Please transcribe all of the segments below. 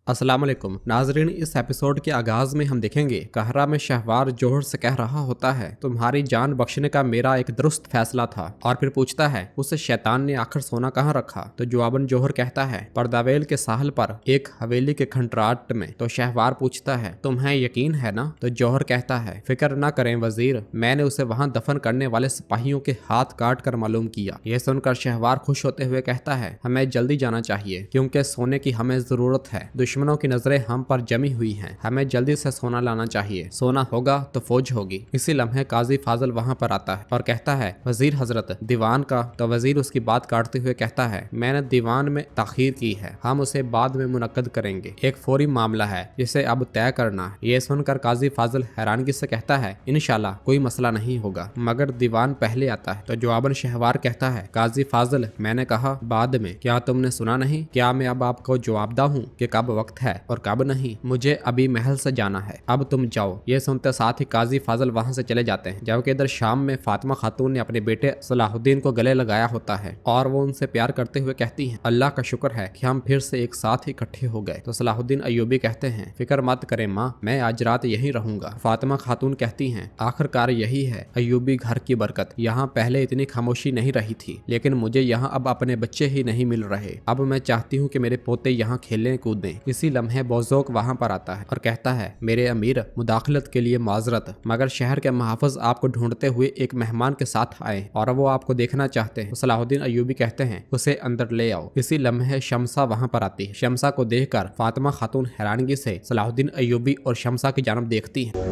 अस्सलाम वालेकुम नाजरीन। इस एपिसोड के आगाज में हम देखेंगे कहरा में शहवार जौहर से कह रहा होता है, तुम्हारी जान बख्शने का मेरा एक दुरुस्त फैसला था। और फिर पूछता है, उस शैतान ने आखिर सोना कहाँ रखा? तो जवाबन जौहर कहता है, पर्दावेल के साहल पर एक हवेली के खंडराट में। तो शहवार पूछता है, तुम्हें यकीन है ना? तो जौहर कहता है, फिक्र न करें वजीर, मैंने उसे वहाँ दफन करने वाले सिपाहियों के हाथ काट कर मालूम किया। यह सुनकर शहवार खुश होते हुए कहता है, हमें जल्दी जाना चाहिए क्योंकि सोने की हमें जरूरत है। दुश्मनों की नजरें हम पर जमी हुई हैं, हमें जल्दी से सोना लाना चाहिए। सोना होगा तो फौज होगी। इसी लम्हे काजी फाजल वहां पर आता है और कहता है, वजीर हजरत दीवान का। तो वजीर उसकी बात काटते हुए कहता है, मैंने दीवान में ताखीर की है, हम उसे बाद में मुनक्कद करेंगे। एक फौरी मामला है जिसे अब तय करना है। ये सुनकर काजी फाजल हैरानगी से कहता है, इंशाल्लाह कोई मसला नहीं होगा, मगर दीवान पहले आता है। तो जवाबन शहवार कहता है, काजी फाजल मैंने कहा बाद में, क्या तुमने सुना नहीं? क्या मैं अब आपको जवाबदा हूँ कि कब वक्त है और कब नहीं? मुझे अभी महल से जाना है, अब तुम जाओ। ये सुनते साथ ही काजी फाजल वहां से चले जाते हैं। जबकि इधर शाम में फातिमा खातून ने अपने बेटे सलाहुद्दीन को गले लगाया होता है और वो उनसे प्यार करते हुए कहती हैं, अल्लाह का शुक्र है कि हम फिर से एक साथ इकट्ठे हो गए। तो सलाहुद्दीन अय्यूबी कहते हैं, फिक्र मत करें माँ, मैं आज रात यहीं रहूंगा। फातिमा खातून कहती हैं, आखिरकार यही है अय्यूबी घर की बरकत। यहाँ पहले इतनी खामोशी नहीं रही थी, लेकिन मुझे यहाँ अब अपने बच्चे ही नहीं मिल रहे। अब मैं चाहती हूँ कि मेरे पोते यहाँ खेलें कूदें। इसी लम्हे बोज़ोक वहां पर आता है और कहता है, मेरे अमीर मुदाखलत के लिए माजरत, मगर शहर के मुहाफ़िज़ आपको ढूंढते हुए एक मेहमान के साथ आए और वो आपको देखना चाहते हैं। तो सलाहुद्दीन अय्यूबी कहते हैं, उसे अंदर ले आओ। इसी लम्हे शमसा वहां पर आती है। शमसा को देखकर फातिमा खातून हैरानगी से सलाहुद्दीन अय्यूबी और शमसा की जानब देखती है।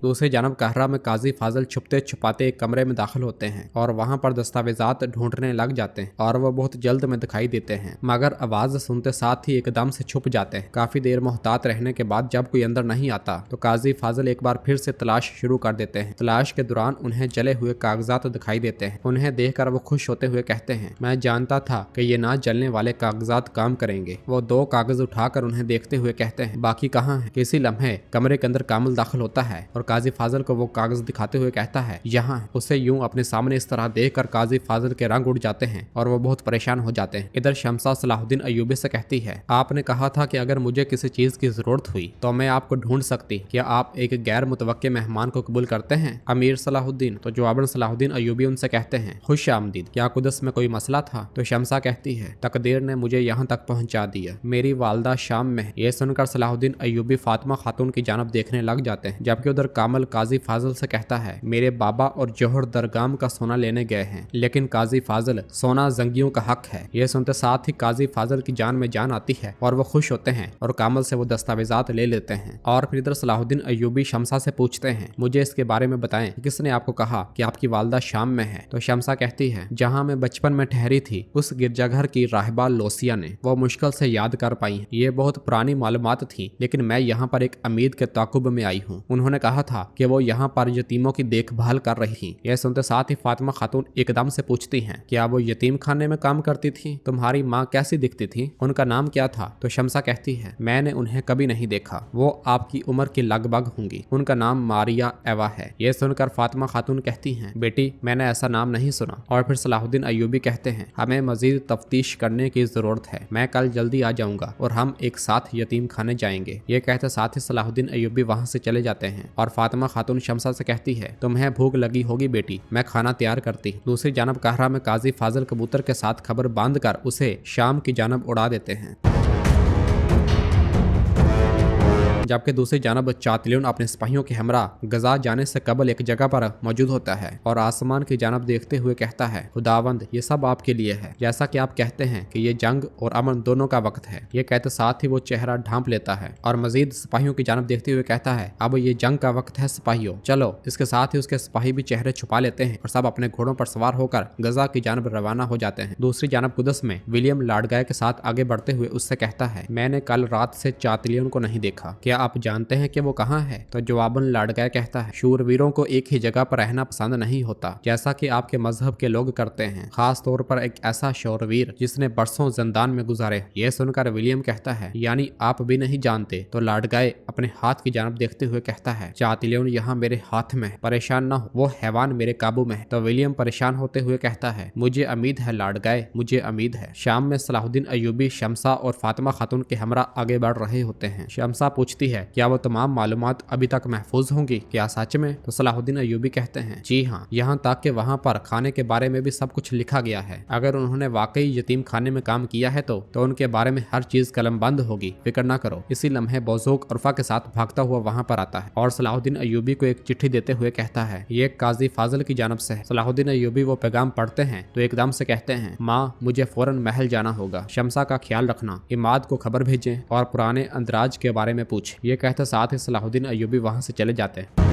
दूसरी जानब कहरा में काजी फाजल छुपते छुपाते एक कमरे में दाखिल होते हैं और वहां पर दस्तावेजात ढूंढने लग जाते हैं और वह बहुत जल्द में दिखाई देते हैं, मगर आवाज सुनते साथ ही एकदम से छुप जाते हैं। काफी देर मोहतात रहने के बाद जब कोई अंदर नहीं आता तो काजी फाजल एक बार फिर से तलाश शुरू कर देते हैं। तलाश के दौरान उन्हें जले हुए कागजात दिखाई देते हैं। उन्हें देखकर वो खुश होते हुए कहते हैं, मैं जानता था कि ये ना जलने वाले कागजात काम करेंगे। वो दो कागज उठाकर उन्हें देखते हुए कहते हैं, बाकी कहाँ है? किसी लम्हे कमरे के अंदर कामिल दाखिल होता है और काजी फाजल को वो कागज दिखाते हुए कहता है, यहाँ है। उसे यूं अपने सामने इस तरह देखकर काजी फाजल के रंग उड़ जाते हैं और वो बहुत परेशान हो जाते हैं। इधर शमसा सलाहुद्दीन अय्यूबी से कहती है, आपने कहा था कि अगर मुझे किसी चीज की जरूरत हुई तो मैं आपको ढूंढ सकती, क्या आप एक गैर मुतवक्के मेहमान को कबूल करते हैं अमीर सलाहुद्दीन? तो जवाबन सलाहुद्दीन अय्यूबी उनसे कहते हैं, खुश आमदीद, क्या कुदस में कोई मसला था? तो शमसा कहती है, तकदीर ने मुझे यहाँ तक पहुँचा दिया, मेरी वालदा शाम में। ये सुनकर सलाहुद्दीन अय्यूबी फातिमा खातून की जानब देखने लग जाते हैं। जबकि उधर कामल काजी फाजल से कहता है, मेरे बाबा और जौहर दरगाम का सोना लेने गए हैं, लेकिन काजी फाजल सोना जंगियों का हक है। यह सुनते साथ ही काजी फाजल की जान में जान आती है और वो खुश होते हैं और कामल से वो दस्तावेजात ले लेते हैं। और फिर इधर सलाहुद्दीन अय्यूबी शमसा से पूछते हैं, मुझे इसके बारे में बताएं, किसने आपको कहा कि आपकी वालदा शाम में है? तो शमसा कहती है, जहाँ मैं बचपन में ठहरी थी उस गिरजाघर की राहिबा लोसिया ने। वो मुश्किल से याद कर पाई। ये बहुत पुरानी मालूमात थी, लेकिन मैं यहाँ पर एक अमीद के ताकुब में आई हूँ। उन्होंने कहा था कि वो यहाँ पर यतीमों की देखभाल कर रही थी। यह सुनते साथ ही फातिमा खातून एकदम से पूछती हैं, क्या वो यतीम खाने में काम करती थी? तुम्हारी माँ कैसी दिखती थी? उनका नाम क्या था? तो शमसा कहती है, मैंने उन्हें कभी नहीं देखा, वो आपकी उम्र की लगभग होंगी, उनका नाम मारिया एवा है। यह सुनकर फातिमा खातून कहती हैं, बेटी मैंने ऐसा नाम नहीं सुना। और फिर सलाहुद्दीन अय्यूबी कहते हैं, हमें मजीद तफ्तीश करने की जरूरत है, मैं कल जल्दी आ जाऊंगा और हम एक साथ यतीम खाने जाएंगे। ये कहते साथ ही सलाहुद्दीन अय्यूबी वहां से चले जाते हैं और फातिमा खातून शमसा से कहती है, तुम्हें भूख लगी होगी बेटी, मैं खाना तैयार करती। दूसरी जानब कहरा में काजी फाजल कबूतर के साथ खबर बांधकर उसे शाम की जानब उड़ा देते हैं। जबकि दूसरी जानब चातलियन अपने सिपाहियों के हमरा गजा जाने से कबल एक जगह पर मौजूद होता है और आसमान की जानब देखते हुए कहता है, खुदावंद ये सब आपके लिए है, जैसा कि आप कहते हैं कि ये जंग और अमन दोनों का वक्त है। ये कहते साथ ही वो चेहरा ढांप लेता है और मजीद सिपाहियों की जानब देखते हुए कहता है, अब ये जंग का वक्त है सिपाहियों, चलो। इसके साथ ही उसके सिपाही भी चेहरे छुपा लेते हैं और सब अपने घोड़ों पर सवार होकर गजा की जानब रवाना हो जाते हैं। दूसरी जानब कुदस में विलियम लाडगाय के साथ आगे बढ़ते हुए उससे कहता है, मैंने कल रात से चातलियन को नहीं देखा, क्या आप जानते हैं कि वो कहाँ है? तो जवाबन लाडगय कहता है, शूरवीरों को एक ही जगह पर रहना पसंद नहीं होता, जैसा कि आपके मजहब के लोग करते हैं, खास तौर पर एक ऐसा शूरवीर जिसने बरसों जिंदान में गुजारे। ये सुनकर विलियम कहता है, यानी आप भी नहीं जानते? तो लाडगय अपने हाथ की जानब देखते हुए कहता है, चातिलियन यहाँ मेरे हाथ में है, परेशान न हो, वो हैवान मेरे काबू में है। तो विलियम परेशान होते हुए कहता है, मुझे उम्मीद है लाडगय, मुझे उम्मीद है। शाम में सलाहुद्दीन अय्यूबी शमसा और फातिमा खातून के हमरा आगे बढ़ रहे होते हैं। शमसा पूछती है, क्या वो तमाम मालूमात अभी तक महफूज होंगी? क्या सच में? तो सलाहुद्दीन अय्यूबी कहते हैं, जी हाँ, यहाँ तक कि वहाँ पर खाने के बारे में भी सब कुछ लिखा गया है। अगर उन्होंने वाकई यतीम खाने में काम किया है तो उनके बारे में हर चीज कलमबंद होगी, फिक्र न करो। इसी लम्हे बौजूक उर्फा के साथ भागता हुआ वहाँ पर आता है और सलाहुद्दीन अय्यूबी को एक चिट्ठी देते हुए कहता है, ये काजी फाजिल की जानब से है। सलाहुद्दीन अय्यूबी वो पैगाम पढ़ते हैं तो एकदम से कहते हैं, माँ मुझे फौरन महल जाना होगा, शमसा का ख्याल रखना, इमाद को खबर भेजें और पुराने अंदराज के बारे में पूछें। ये कहते साथ ही सलाहुद्दीन अय्यूबी वहाँ से चले जाते हैं।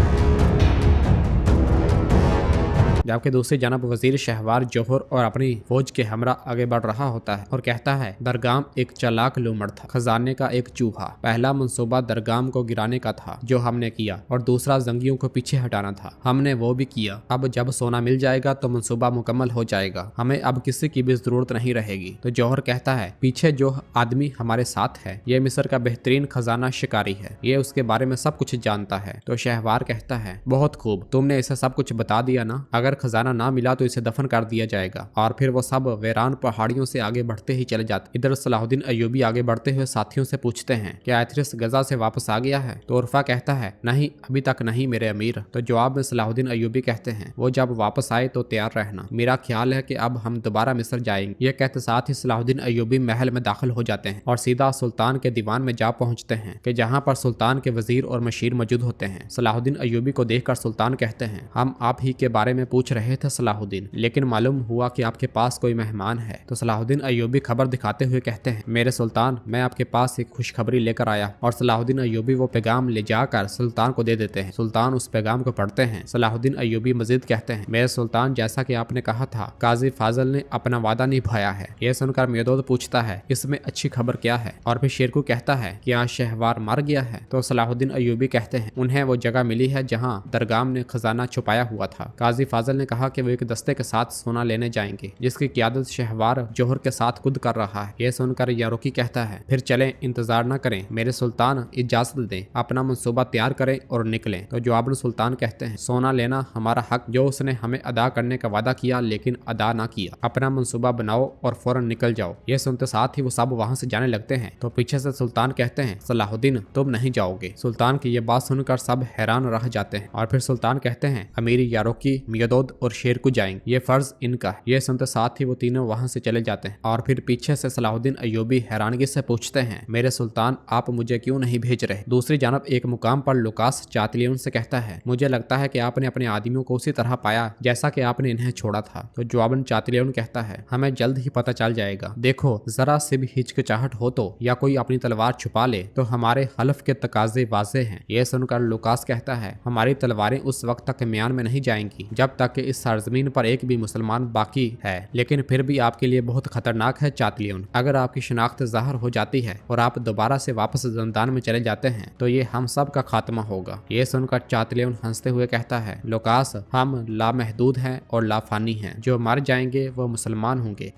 जबकि दूसरी जानब वजीर शहवार जौहर और अपनी फौज के हमरा आगे बढ़ रहा होता है और कहता है, दरगाम एक चालाक लूमड़ था, खजाने का एक चूहा। पहला मंसूबा दरगाम को गिराने का था जो हमने किया, और दूसरा जंगियों को पीछे हटाना था, हमने वो भी किया। अब जब सोना मिल जाएगा तो मंसूबा मुकम्मल हो जाएगा, हमें अब किसी की भी जरूरत नहीं रहेगी। तो जौहर कहता है, पीछे जो आदमी हमारे साथ है ये मिस्र का बेहतरीन खजाना शिकारी है, ये उसके बारे में सब कुछ जानता है। तो शहवार कहता है, बहुत खूब, तुमने इसे सब कुछ बता दिया ना, अगर खजाना ना मिला तो इसे दफन कर दिया जाएगा। और फिर वो सब वीरान पहाड़ियों से आगे बढ़ते ही चले जाते। इधर सलाहुद्दीन अय्यूबी आगे बढ़ते हुए साथियों से पूछते हैं, क्या एथरिस गजा से वापस आ गया है? तो उर्फा कहता है, नहीं अभी तक नहीं मेरे अमीर। तो जवाब में सलाहुद्दीन अय्यूबी कहते हैं, वो जब वापस आए तो तैयार रहना, मेरा ख्याल है कि अब हम दोबारा मिस्र जाएंगे। ये कहते साथ ही सलाहुद्दीन अय्यूबी महल में दाखिल हो जाते हैं और सीधा सुल्तान के दीवान में जा पहुंचते हैं कि जहाँ पर सुल्तान के वजीर और मशीर मौजूद होते हैं। सलाहुद्दीन अय्यूबी को देखकर सुल्तान कहते हैं, हम आप ही के बारे में पूछ रहे थे सलाहुद्दीन, लेकिन मालूम हुआ कि आपके पास कोई मेहमान है। तो सलाहुद्दीन अय्यूबी खबर दिखाते हुए कहते हैं, मेरे सुल्तान, मैं आपके पास एक खुशखबरी लेकर आया। और सलाहुद्दीन अय्यूबी वो पैगाम ले जाकर सुल्तान को दे देते हैं। सुल्तान उस पैगाम को पढ़ते हैं। सलाहुद्दीन अय्यूबी मजीद कहते हैं, मेरे सुल्तान, जैसा कि आपने कहा था, काजी फाजिल ने अपना वादा निभाया है। यह सुनकर मियोदोद पूछता है, इसमें अच्छी खबर क्या है? और फिर शेरकू कहता है, क्या शहवार मर गया है? तो सलाहुद्दीन अय्यूबी कहते हैं, उन्हें वो जगह मिली है जहाँ दरगाम ने खजाना छुपाया हुआ था। काजी फाजिल ने कहा कि वो एक दस्ते के साथ सोना लेने जाएंगे, जिसकी क़ियादत शहवार जौहर के साथ खुद कर रहा है। यह सुनकर यारोकी कहता है, फिर चलें, इंतजार न करें, मेरे सुल्तान इजाजत दें, अपना मंसूबा तैयार करें और निकलें। तो जवाब सुल्तान कहते हैं, सोना लेना हमारा हक, जो उसने हमें अदा करने का वादा किया लेकिन अदा ना किया, अपना मंसूबा बनाओ और फौरन निकल जाओ। यह सुनते साथ ही वो सब वहाँ से जाने लगते हैं। तो पीछे से सुल्तान कहते हैं, सलाहुद्दीन तुम नहीं जाओगे। सुल्तान की ये बात सुनकर सब हैरान रह जाते हैं और फिर सुल्तान कहते हैं, अमीरी यारोकी, मियोदोद और शेरकू जाएंगे, ये फर्ज इनका। ये सुनते साथ ही वो तीनों वहाँ से चले जाते हैं। और फिर पीछे से सलाहुद्दीन अय्यूबी हैरानगी से पूछते हैं, मेरे सुल्तान, आप मुझे क्यों नहीं भेज रहे? दूसरी जानब एक मुकाम पर लुकास चातिलियन से कहता है, मुझे लगता है कि आपने अपने आदमियों को उसी तरह पाया जैसा कि आपने इन्हें छोड़ा था। तो जवाबन चातिलियन कहता है, हमें जल्द ही पता चल जाएगा। देखो, जरा से भी हिचकिचाहट हो तो या कोई अपनी तलवार छुपा ले तो हमारे हलफ के तकाजे वाजे हैं। यह सुनकर लुकास कहता है, हमारी तलवारें उस वक्त तक म्यान में नहीं जाएंगी जब तक कि इस सरजमीन पर एक भी मुसलमान बाकी है, लेकिन फिर भी आपके लिए बहुत खतरनाक है चातिलियन। अगर आपकी शिनाख्त ज़ाहिर हो जाती है और आप दोबारा से वापस जिंदान में चले जाते हैं तो ये हम सब का खात्मा होगा। ये सुनकर चातिलियन हंसते हुए कहता है, लुकास, हम लामहदूद हैं और लाफानी हैं, जो मर जाएंगे वो मुसलमान होंगे।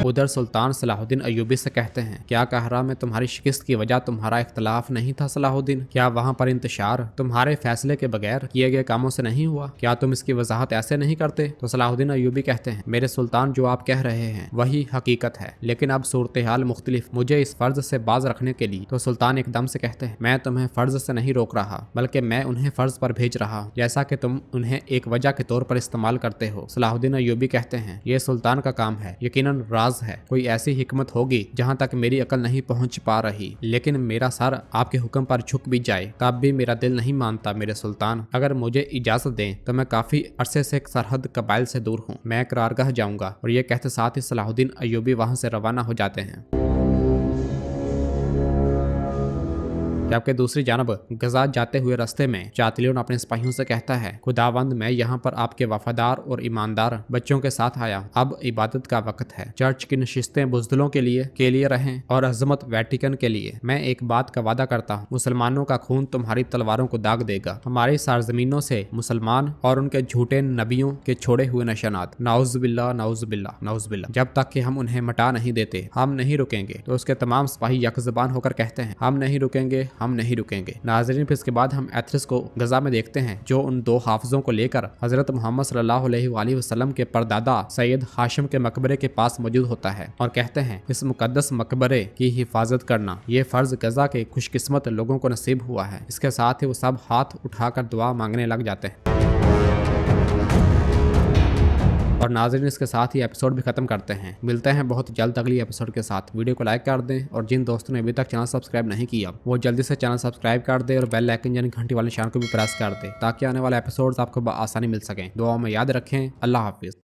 उधर सुल्तान सलाहुद्दीन अय्यूबी से कहते हैं, क्या कहरा में तुम्हारी शिकस्त की वजह तुम्हारा इख्तलाफ नहीं था सलाहुद्दीन? क्या वहाँ पर इंतशार तुम्हारे फैसले के बगैर किए गए कामों से नहीं हुआ? क्या तुम इसकी वजाहत ऐसे नहीं करते? तो सलाहुद्दीन अय्यूबी कहते हैं, मेरे सुल्तान, जो आप कह रहे हैं वही हकीकत है, लेकिन अब सूरत हाल मुख्तलिफ, मुझे इस फर्ज से बाज रखने के लिए। तो सुल्तान एकदम से कहते हैं, मैं तुम्हें फर्ज से नहीं रोक रहा, बल्कि मैं उन्हें फर्ज पर भेज रहा हूँ, जैसा कि तुम उन्हें एक वजह के तौर पर इस्तेमाल करते हो। सलाहुद्दीन अय्यूबी कहते हैं, ये सुल्तान का काम है, यकीनन राज है, कोई ऐसी हिकमत होगी जहां तक मेरी अकल नहीं पहुंच पा रही, लेकिन मेरा सर आपके हुक्म पर झुक भी जाए तब भी मेरा दिल नहीं मानता मेरे सुल्तान। अगर मुझे इजाजत दें तो मैं काफी अरसे से सरहद कबाइल से दूर हूं, मैं करारगाह जाऊंगा। और ये कहते साथ ही सलाहुद्दीन अय्यूबी वहां से रवाना हो जाते हैं। जबकि दूसरी जानब गजा जाते हुए रास्ते में चातलियोन अपने सिपाहियों से कहता है, खुदावंद मैं यहाँ पर आपके वफादार और ईमानदार बच्चों के साथ आया हूँ। अब इबादत का वक्त है। चर्च की नशिस्तें बुज़दिलों के लिए रहें और अजमत वेटिकन के लिए। मैं एक बात का वादा करता हूँ, मुसलमानों का खून तुम्हारी तलवारों को दाग देगा। हमारी सरजमीनों से मुसलमान और उनके झूठे नबियों के छोड़े हुए निशानात, नाउज़ुबिल्लाह नाउज़ुबिल्लाह नाउज़ुबिल्लाह, जब तक कि हम उन्हें मिटा नहीं देते हम नहीं रुकेंगे। तो उसके तमाम सिपाही यकज़बान होकर कहते हैं, हम नहीं रुकेंगे, हम नहीं रुकेंगे। नाज़रीन, फिर इसके बाद हम एथरिस को गजा में देखते हैं, जो उन दो हाफिजों को लेकर हजरत मोहम्मद सल्लल्लाहु अलैहि वसल्लम के परदादा सैयद हाशिम के मकबरे के पास मौजूद होता है और कहते हैं, इस मुकद्दस मकबरे की हिफाजत करना ये फर्ज गजा के खुशकिस्मत लोगों को नसीब हुआ है। इसके साथ ही वो सब हाथ उठाकर दुआ मांगने लग जाते हैं। और नाज़रीन, इसके साथ ही एपिसोड भी खत्म करते हैं। मिलते हैं बहुत जल्द अगली एपिसोड के साथ। वीडियो को लाइक कर दें और जिन दोस्तों ने अभी तक चैनल सब्सक्राइब नहीं किया वो जल्दी से चैनल सब्सक्राइब कर दे और बेल आइकन यानी घंटी वाले निशान को भी प्रेस कर दे, ताकि आने वाले एपिसोड्स आपको आसानी मिल सकें। दुआ में याद रखें। अल्लाह हाफिज़।